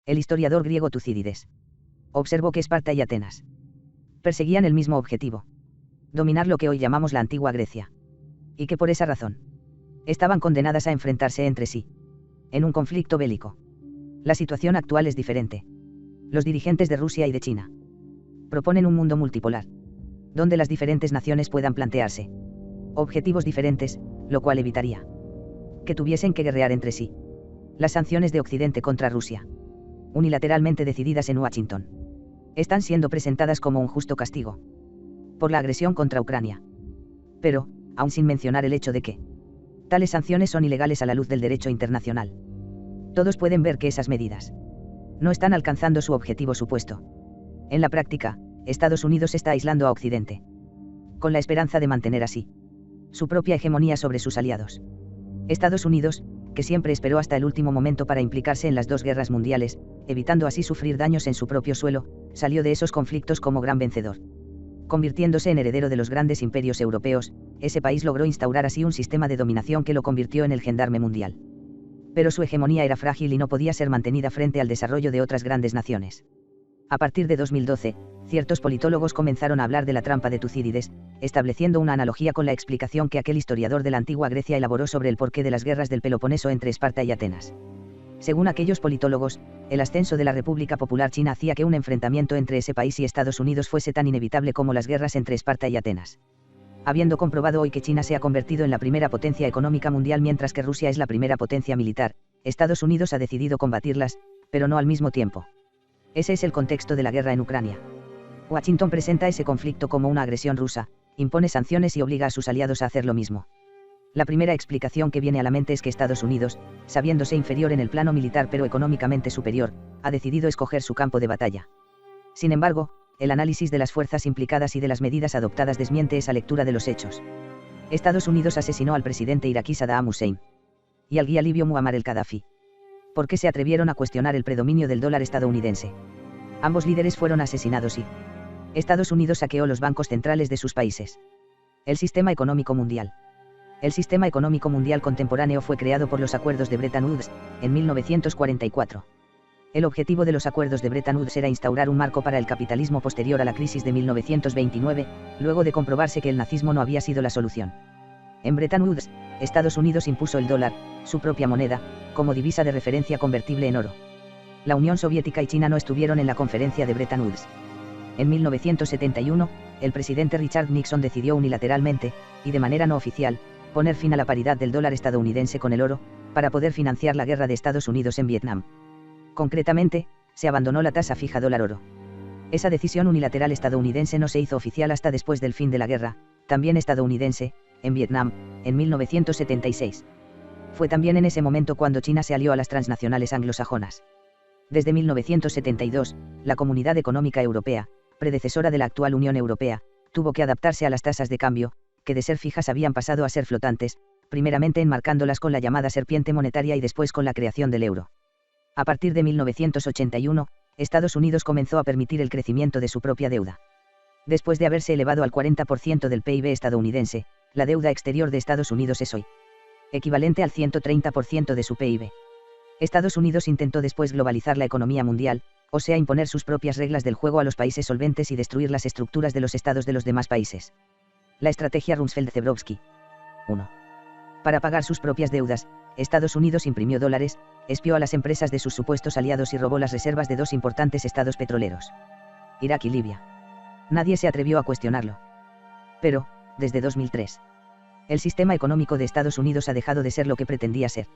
El historiador griego Tucídides observó que Esparta y Atenas perseguían el mismo objetivo: dominar lo que hoy llamamos la antigua Grecia. Y que por esa razón estaban condenadas a enfrentarse entre sí en un conflicto bélico. La situación actual es diferente. Los dirigentes de Rusia y de China proponen un mundo multipolar, donde las diferentes naciones puedan plantearse objetivos diferentes, lo cual evitaría que tuviesen que guerrear entre sí. Las sanciones de Occidente contra Rusia, unilateralmente decididas en Washington, están siendo presentadas como un justo castigo por la agresión contra Ucrania. Pero, aún sin mencionar el hecho de que tales sanciones son ilegales a la luz del derecho internacional, todos pueden ver que esas medidas no están alcanzando su objetivo supuesto. En la práctica, Estados Unidos está aislando a Occidente, con la esperanza de mantener así su propia hegemonía sobre sus aliados. Estados Unidos, que siempre esperó hasta el último momento para implicarse en las dos guerras mundiales, evitando así sufrir daños en su propio suelo, salió de esos conflictos como gran vencedor. Convirtiéndose en heredero de los grandes imperios europeos, ese país logró instaurar así un sistema de dominación que lo convirtió en el gendarme mundial. Pero su hegemonía era frágil y no podía ser mantenida frente al desarrollo de otras grandes naciones. A partir de 2012, ciertos politólogos comenzaron a hablar de la trampa de Tucídides, estableciendo una analogía con la explicación que aquel historiador de la antigua Grecia elaboró sobre el porqué de las guerras del Peloponeso entre Esparta y Atenas. Según aquellos politólogos, el ascenso de la República Popular China hacía que un enfrentamiento entre ese país y Estados Unidos fuese tan inevitable como las guerras entre Esparta y Atenas. Habiendo comprobado hoy que China se ha convertido en la primera potencia económica mundial mientras que Rusia es la primera potencia militar, Estados Unidos ha decidido combatirlas, pero no al mismo tiempo. Ese es el contexto de la guerra en Ucrania. Washington presenta ese conflicto como una agresión rusa, impone sanciones y obliga a sus aliados a hacer lo mismo. La primera explicación que viene a la mente es que Estados Unidos, sabiéndose inferior en el plano militar pero económicamente superior, ha decidido escoger su campo de batalla. Sin embargo, el análisis de las fuerzas implicadas y de las medidas adoptadas desmiente esa lectura de los hechos. Estados Unidos asesinó al presidente iraquí Saddam Hussein y al guía libio Muammar el-Gaddafi. ¿Por qué se atrevieron a cuestionar el predominio del dólar estadounidense? Ambos líderes fueron asesinados y Estados Unidos saqueó los bancos centrales de sus países. El sistema económico mundial. El sistema económico mundial contemporáneo fue creado por los acuerdos de Bretton Woods, en 1944. El objetivo de los acuerdos de Bretton Woods era instaurar un marco para el capitalismo posterior a la crisis de 1929, luego de comprobarse que el nazismo no había sido la solución. En Bretton Woods, Estados Unidos impuso el dólar, su propia moneda, como divisa de referencia convertible en oro. La Unión Soviética y China no estuvieron en la conferencia de Bretton Woods. En 1971, el presidente Richard Nixon decidió unilateralmente, y de manera no oficial, poner fin a la paridad del dólar estadounidense con el oro, para poder financiar la guerra de Estados Unidos en Vietnam. Concretamente, se abandonó la tasa fija dólar-oro. Esa decisión unilateral estadounidense no se hizo oficial hasta después del fin de la guerra, también estadounidense, en Vietnam, en 1976. Fue también en ese momento cuando China se alió a las transnacionales anglosajonas. Desde 1972, la Comunidad Económica Europea, predecesora de la actual Unión Europea, tuvo que adaptarse a las tasas de cambio, que de ser fijas habían pasado a ser flotantes, primeramente enmarcándolas con la llamada serpiente monetaria y después con la creación del euro. A partir de 1981, Estados Unidos comenzó a permitir el crecimiento de su propia deuda. Después de haberse elevado al 40% del PIB estadounidense, la deuda exterior de Estados Unidos es hoy equivalente al 130% de su PIB. Estados Unidos intentó después globalizar la economía mundial, o sea imponer sus propias reglas del juego a los países solventes y destruir las estructuras de los estados de los demás países. La estrategia Rumsfeld-Zebrowski. 1. Para pagar sus propias deudas, Estados Unidos imprimió dólares, espió a las empresas de sus supuestos aliados y robó las reservas de dos importantes estados petroleros, Irak y Libia. Nadie se atrevió a cuestionarlo. Pero, desde 2003, el sistema económico de Estados Unidos ha dejado de ser lo que pretendía ser.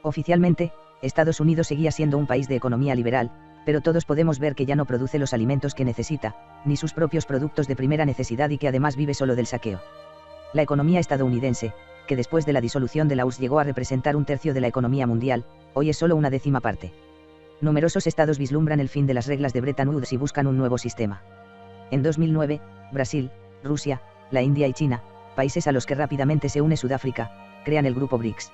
Oficialmente, Estados Unidos seguía siendo un país de economía liberal, pero todos podemos ver que ya no produce los alimentos que necesita, ni sus propios productos de primera necesidad y que además vive solo del saqueo. La economía estadounidense, que después de la disolución de la URSS llegó a representar un tercio de la economía mundial, hoy es solo una décima parte. Numerosos estados vislumbran el fin de las reglas de Bretton Woods y buscan un nuevo sistema. En 2009, Brasil, Rusia, la India y China, países a los que rápidamente se une Sudáfrica, crean el grupo BRICS.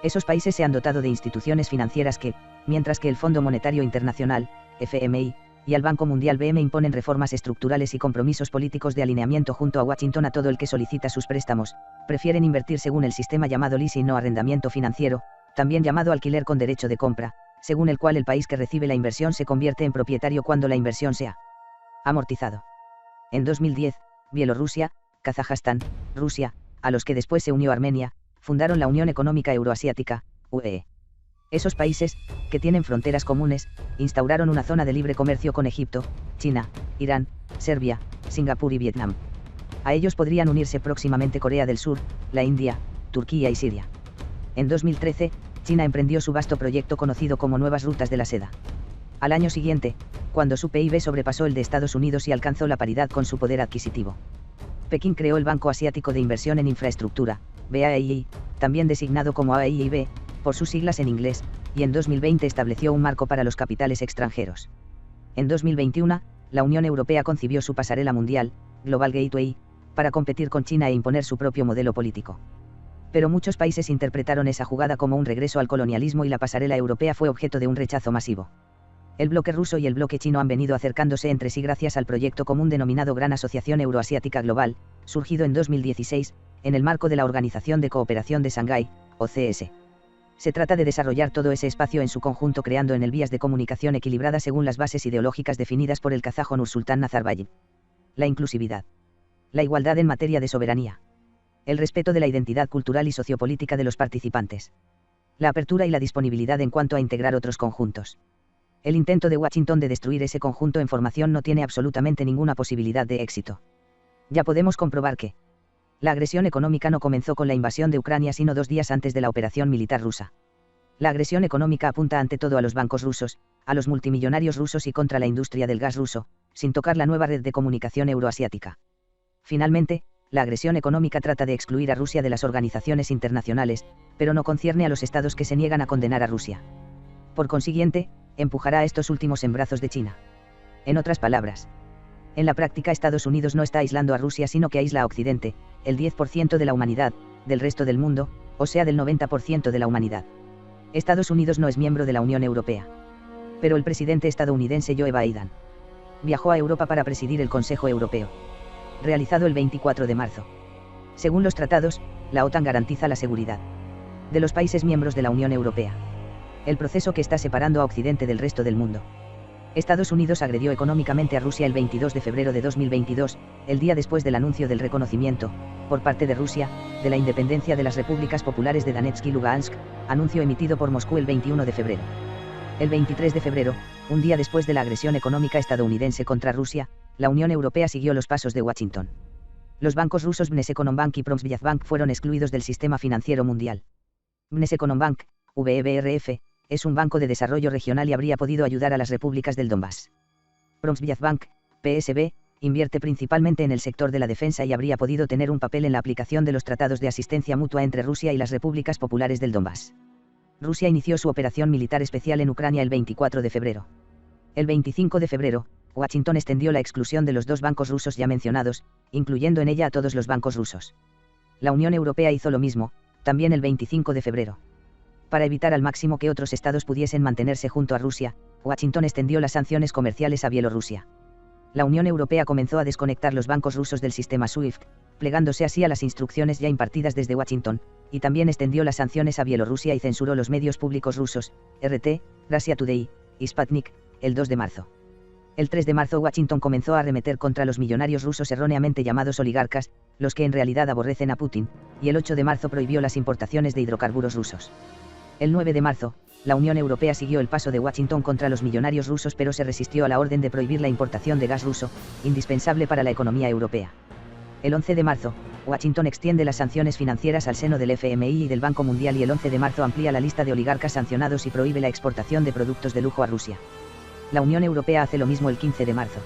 Esos países se han dotado de instituciones financieras que, mientras que el Fondo Monetario Internacional, FMI, y el Banco Mundial BM imponen reformas estructurales y compromisos políticos de alineamiento junto a Washington a todo el que solicita sus préstamos, prefieren invertir según el sistema llamado leasing o arrendamiento financiero, también llamado alquiler con derecho de compra, según el cual el país que recibe la inversión se convierte en propietario cuando la inversión sea amortizado. En 2010, Bielorrusia, Kazajstán, Rusia, a los que después se unió Armenia, fundaron la Unión Económica Euroasiática, UE. Esos países, que tienen fronteras comunes, instauraron una zona de libre comercio con Egipto, China, Irán, Serbia, Singapur y Vietnam. A ellos podrían unirse próximamente Corea del Sur, la India, Turquía y Siria. En 2013, China emprendió su vasto proyecto conocido como Nuevas Rutas de la Seda. Al año siguiente, cuando su PIB sobrepasó el de Estados Unidos y alcanzó la paridad con su poder adquisitivo, Pekín creó el Banco Asiático de Inversión en Infraestructura, BAII, también designado como AIIB, por sus siglas en inglés, y en 2020 estableció un marco para los capitales extranjeros. En 2021, la Unión Europea concibió su pasarela mundial, Global Gateway, para competir con China e imponer su propio modelo político. Pero muchos países interpretaron esa jugada como un regreso al colonialismo y la pasarela europea fue objeto de un rechazo masivo. El bloque ruso y el bloque chino han venido acercándose entre sí gracias al proyecto común denominado Gran Asociación Euroasiática Global, surgido en 2016, en el marco de la Organización de Cooperación de Shanghái, OCS. Se trata de desarrollar todo ese espacio en su conjunto creando en él vías de comunicación equilibradas según las bases ideológicas definidas por el kazajo Nursultán Nazarbayev. La inclusividad. La igualdad en materia de soberanía. El respeto de la identidad cultural y sociopolítica de los participantes. La apertura y la disponibilidad en cuanto a integrar otros conjuntos. El intento de Washington de destruir ese conjunto en formación no tiene absolutamente ninguna posibilidad de éxito. Ya podemos comprobar que la agresión económica no comenzó con la invasión de Ucrania sino 2 días antes de la operación militar rusa. La agresión económica apunta ante todo a los bancos rusos, a los multimillonarios rusos y contra la industria del gas ruso, sin tocar la nueva red de comunicación euroasiática. Finalmente, la agresión económica trata de excluir a Rusia de las organizaciones internacionales, pero no concierne a los estados que se niegan a condenar a Rusia. Por consiguiente, empujará a estos últimos en brazos de China. En otras palabras, en la práctica Estados Unidos no está aislando a Rusia sino que aísla a Occidente, el 10% de la humanidad, del resto del mundo, o sea del 90% de la humanidad. Estados Unidos no es miembro de la Unión Europea. Pero el presidente estadounidense Joe Biden viajó a Europa para presidir el Consejo Europeo, realizado el 24 de marzo. Según los tratados, la OTAN garantiza la seguridad de los países miembros de la Unión Europea. El proceso que está separando a Occidente del resto del mundo. Estados Unidos agredió económicamente a Rusia el 22 de febrero de 2022, el día después del anuncio del reconocimiento, por parte de Rusia, de la independencia de las repúblicas populares de Donetsk y Lugansk, anuncio emitido por Moscú el 21 de febrero. El 23 de febrero, un día después de la agresión económica estadounidense contra Rusia, la Unión Europea siguió los pasos de Washington. Los bancos rusos Vneseconombank y Pромsvyazbank fueron excluidos del sistema financiero mundial. Vneseconombank, VEBRF, es un banco de desarrollo regional y habría podido ayudar a las repúblicas del Donbass. Pромsvyazbank, PSB, invierte principalmente en el sector de la defensa y habría podido tener un papel en la aplicación de los tratados de asistencia mutua entre Rusia y las repúblicas populares del Donbass. Rusia inició su operación militar especial en Ucrania el 24 de febrero. El 25 de febrero, Washington extendió la exclusión de los 2 bancos rusos ya mencionados, incluyendo en ella a todos los bancos rusos. La Unión Europea hizo lo mismo, también el 25 de febrero. Para evitar al máximo que otros estados pudiesen mantenerse junto a Rusia, Washington extendió las sanciones comerciales a Bielorrusia. La Unión Europea comenzó a desconectar los bancos rusos del sistema SWIFT, plegándose así a las instrucciones ya impartidas desde Washington, y también extendió las sanciones a Bielorrusia y censuró los medios públicos rusos, RT, Russia Today, y Sputnik, el 2 de marzo. El 3 de marzo Washington comenzó a arremeter contra los millonarios rusos erróneamente llamados oligarcas, los que en realidad aborrecen a Putin, y el 8 de marzo prohibió las importaciones de hidrocarburos rusos. El 9 de marzo, la Unión Europea siguió el paso de Washington contra los millonarios rusos pero se resistió a la orden de prohibir la importación de gas ruso, indispensable para la economía europea. El 11 de marzo, Washington extiende las sanciones financieras al seno del FMI y del Banco Mundial y el 11 de marzo amplía la lista de oligarcas sancionados y prohíbe la exportación de productos de lujo a Rusia. La Unión Europea hace lo mismo el 15 de marzo.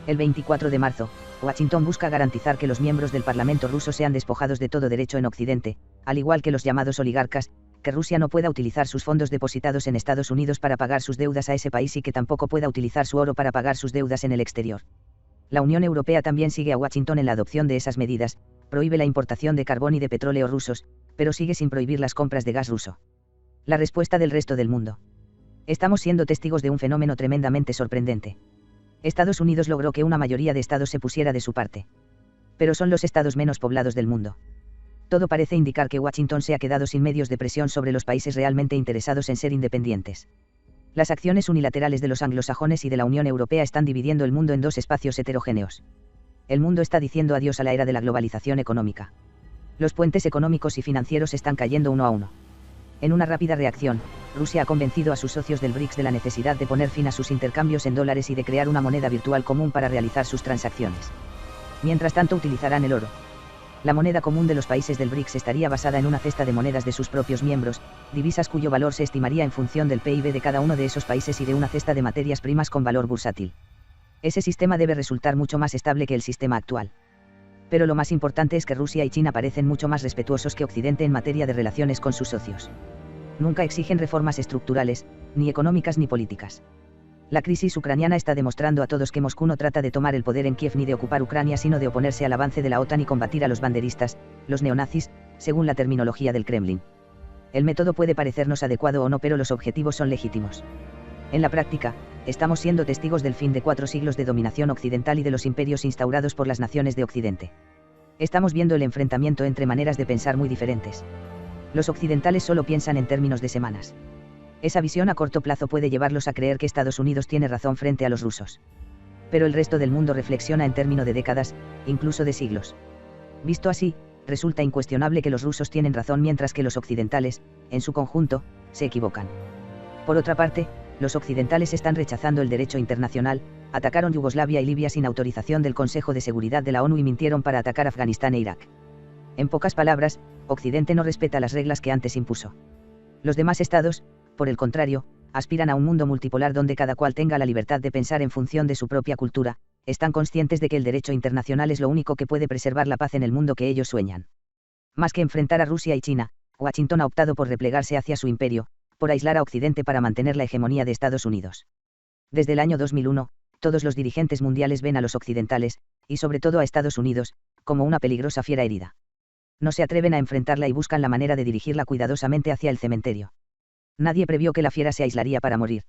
El 24 de marzo, Washington busca garantizar que los miembros del Parlamento ruso sean despojados de todo derecho en Occidente, al igual que los llamados oligarcas, que Rusia no pueda utilizar sus fondos depositados en Estados Unidos para pagar sus deudas a ese país y que tampoco pueda utilizar su oro para pagar sus deudas en el exterior. La Unión Europea también sigue a Washington en la adopción de esas medidas, prohíbe la importación de carbón y de petróleo rusos, pero sigue sin prohibir las compras de gas ruso. La respuesta del resto del mundo. Estamos siendo testigos de un fenómeno tremendamente sorprendente. Estados Unidos logró que una mayoría de estados se pusiera de su parte. Pero son los estados menos poblados del mundo. Todo parece indicar que Washington se ha quedado sin medios de presión sobre los países realmente interesados en ser independientes. Las acciones unilaterales de los anglosajones y de la Unión Europea están dividiendo el mundo en dos espacios heterogéneos. El mundo está diciendo adiós a la era de la globalización económica. Los puentes económicos y financieros están cayendo uno a uno. En una rápida reacción, Rusia ha convencido a sus socios del BRICS de la necesidad de poner fin a sus intercambios en dólares y de crear una moneda virtual común para realizar sus transacciones. Mientras tanto utilizarán el oro. La moneda común de los países del BRICS estaría basada en una cesta de monedas de sus propios miembros, divisas cuyo valor se estimaría en función del PIB de cada uno de esos países y de una cesta de materias primas con valor bursátil. Ese sistema debe resultar mucho más estable que el sistema actual. Pero lo más importante es que Rusia y China parecen mucho más respetuosos que Occidente en materia de relaciones con sus socios. Nunca exigen reformas estructurales, ni económicas ni políticas. La crisis ucraniana está demostrando a todos que Moscú no trata de tomar el poder en Kiev ni de ocupar Ucrania, sino de oponerse al avance de la OTAN y combatir a los banderistas, los neonazis, según la terminología del Kremlin. El método puede parecernos adecuado o no, pero los objetivos son legítimos. En la práctica, estamos siendo testigos del fin de 4 siglos de dominación occidental y de los imperios instaurados por las naciones de Occidente. Estamos viendo el enfrentamiento entre maneras de pensar muy diferentes. Los occidentales solo piensan en términos de semanas. Esa visión a corto plazo puede llevarlos a creer que Estados Unidos tiene razón frente a los rusos. Pero el resto del mundo reflexiona en términos de décadas, incluso de siglos. Visto así, resulta incuestionable que los rusos tienen razón mientras que los occidentales, en su conjunto, se equivocan. Por otra parte, los occidentales están rechazando el derecho internacional, atacaron Yugoslavia y Libia sin autorización del Consejo de Seguridad de la ONU y mintieron para atacar Afganistán e Irak. En pocas palabras, Occidente no respeta las reglas que antes impuso. Los demás estados, por el contrario, aspiran a un mundo multipolar donde cada cual tenga la libertad de pensar en función de su propia cultura, están conscientes de que el derecho internacional es lo único que puede preservar la paz en el mundo que ellos sueñan. Más que enfrentar a Rusia y China, Washington ha optado por replegarse hacia su imperio, por aislar a Occidente para mantener la hegemonía de Estados Unidos. Desde el año 2001, todos los dirigentes mundiales ven a los occidentales, y sobre todo a Estados Unidos, como una peligrosa fiera herida. No se atreven a enfrentarla y buscan la manera de dirigirla cuidadosamente hacia el cementerio. Nadie previó que la fiera se aislaría para morir.